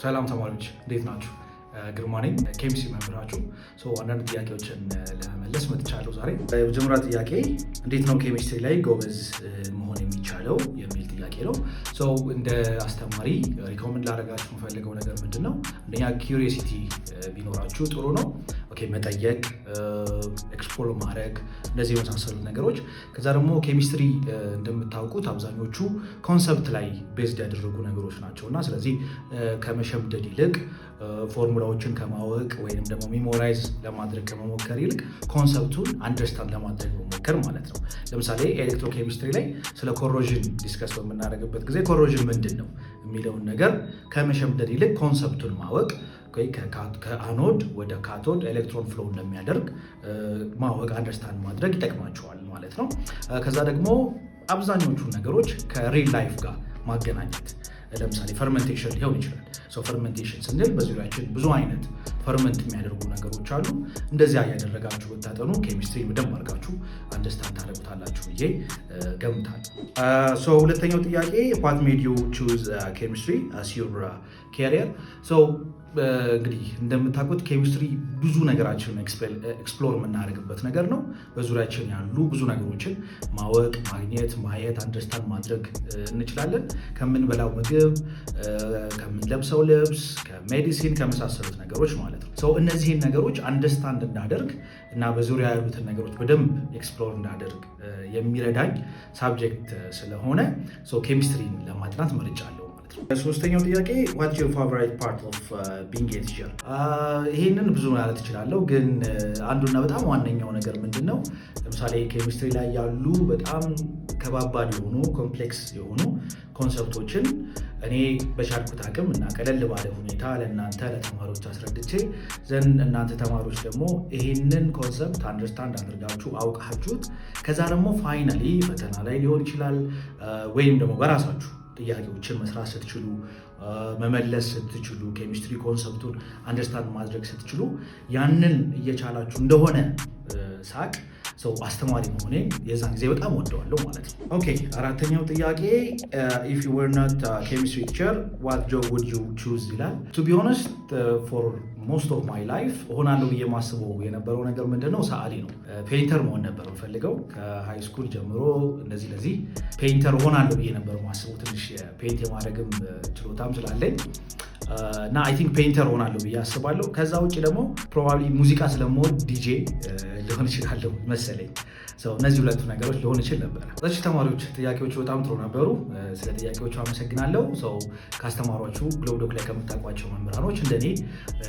ሰላም ተማሪዎች እንዴት ናችሁ? ግርማ ነኝ ኬሚስትሪ መምህራችሁ። አንዳንድ ጥያቄዎችን ለመመለስ መጥቻለሁ ዛሬ። የመጀመሪያ ጥያቄ እንዴት ነው ኬሚስትሪ ላይ ጎበዝ መሆን የሚቻለው የሚል ጥያቄ ነው። እንደ አስተማሪ ሪኮመንድ ላደርጋችሁ የምፈልገው ነገር ምንድን ነው? አንደኛ ኪዩሪዮሲቲ ቢኖራችሁ ጥሩ ነው። መጠየቅ፣ ኤክስፕሎር ማድረግ፣ እነዚህ የመሳሰሉት ነገሮች። ከዛ ደግሞ ኬሚስትሪ እንደምታውቁት አብዛኞቹ ኮንሰፕት ላይ ቤዝድ ያደረጉ ነገሮች ናቸው እና ስለዚህ ከመሸምደድ ይልቅ ፎርሙላዎችን ከማወቅ ወይም ደግሞ ሚሞራይዝ ለማድረግ ከመሞከር ይልቅ ኮንሰፕቱን አንደርስታንድ ለማድረግ መሞከር ማለት ነው። ለምሳሌ ኤሌክትሮኬሚስትሪ ላይ ስለ ኮሮዥን ዲስከስ በምናደርግበት ጊዜ ኮሮዥን ምንድን ነው የሚለውን ነገር ከመሸምደድ ይልቅ ኮንሰፕቱን ማወቅ፣ ከአኖድ ወደ ካቶድ ኤሌክትሮን ፍሎ እንደሚያደርግ ማወቅ፣ አንደርስታንድ ማድረግ ይጠቅማቸዋል ማለት ነው። ከዛ ደግሞ አብዛኞቹ ነገሮች ከሪል ላይፍ ጋር ማገናኘት፣ ለምሳሌ ፈርመንቴሽን ሊሆን ይችላል። ፈርመንቴሽን ስንል በዙሪያችን ብዙ አይነት ፈርመንት የሚያደርጉ ነገሮች አሉ። እንደዚያ እያደረጋችሁ ብታጠኑ ኬሚስትሪ በደንብ አድርጋችሁ አንደርስታንድ ታደርጉታላችሁ ብዬ ገምታለሁ። ሁለተኛው ጥያቄ what made you choose chemistry as your career? እንግዲህ እንደምታውቁት ኬሚስትሪ ብዙ ነገራችንን ኤክስፕሎር የምናደርግበት ነገር ነው። በዙሪያችን ያሉ ብዙ ነገሮችን ማወቅ፣ ማግኘት፣ ማየት፣ አንደርስታንድ ማድረግ እንችላለን። ከምንበላው ምግብ፣ ከምንለብሰው ልብስ፣ ከሜዲሲን ከመሳሰሉት ነገሮች ማለት ነው። እነዚህን ነገሮች አንደርስታንድ እንዳደርግ እና በዙሪያ ያሉትን ነገሮች በደንብ ኤክስፕሎር እንዳደርግ የሚረዳኝ ሳብጀክት ስለሆነ ኬሚስትሪን ለማጥናት መርጫለሁ። ሶስተኛው ጥያቄ what's your favorite part of being a teacher? ይሄንን ብዙ ማለት እችላለሁ፣ ግን አንዱና በጣም ዋነኛው ነገር ምንድን ነው? ለምሳሌ ኬሚስትሪ ላይ ያሉ በጣም ከባባድ የሆኑ ኮምፕሌክስ የሆኑ ኮንሰፕቶችን እኔ በቻልኩት አቅም እና ቀለል ባለ ሁኔታ ለእናንተ ለተማሪዎች አስረድቼ ዘንድ እናንተ ተማሪዎች ደግሞ ይሄንን ኮንሰፕት አንደርስታንድ አድርጋችሁ አውቃችሁት ከዛ ደግሞ ፋይናሊ ፈተና ላይ ሊሆን ይችላል ወይም ደግሞ በራሳችሁ ጥያቄዎችን መስራት ስትችሉ፣ መመለስ ስትችሉ፣ ኬሚስትሪ ኮንሰፕቱን አንደርስታንድ ማድረግ ስትችሉ ያንን እየቻላችሁ እንደሆነ ሳቅ አስተማሪ መሆኔ የዛን ጊዜ በጣም ወደዋለሁ ማለት ነው። ኦኬ፣ አራተኛው ጥያቄ if you were not a chemistry teacher what job would you choose ይላል። to be honest for most of my life እሆናለሁ ብዬ ማስበው የነበረው ነገር ምንድነው? ሰዓሊ ነው። ፔይንተር መሆን ነበር የምፈልገው ከሃይ ስኩል ጀምሮ። ለዚህ ፔይንተር እሆናለሁ ብዬ ነበር ማስበው። ትንሽ ፔይንት የማድረግም ችሎታም ስላለኝ እና አይ ቲንክ ፔይንተር ሆናለሁ ብዬ አስባለሁ። ከዛ ውጭ ደግሞ ፕሮባብሊ ሙዚቃ ስለምወድ ዲጄ ሊሆን ይችላለሁ መሰለኝ። እነዚህ ሁለቱ ነገሮች ሊሆን ይችል ነበረ። እሺ ተማሪዎች፣ ጥያቄዎቹ በጣም ጥሩ ነበሩ። ስለ ጥያቄዎቹ አመሰግናለሁ። ካስተማሯችሁ ግሎብዶክ ላይ ከምታውቋቸው መምህራኖች እንደኔ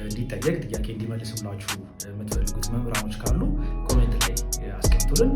እንዲጠየቅ ጥያቄ እንዲመልስላችሁ የምትፈልጉት መምህራኖች ካሉ ኮሜንት ላይ አስቀምጡልን።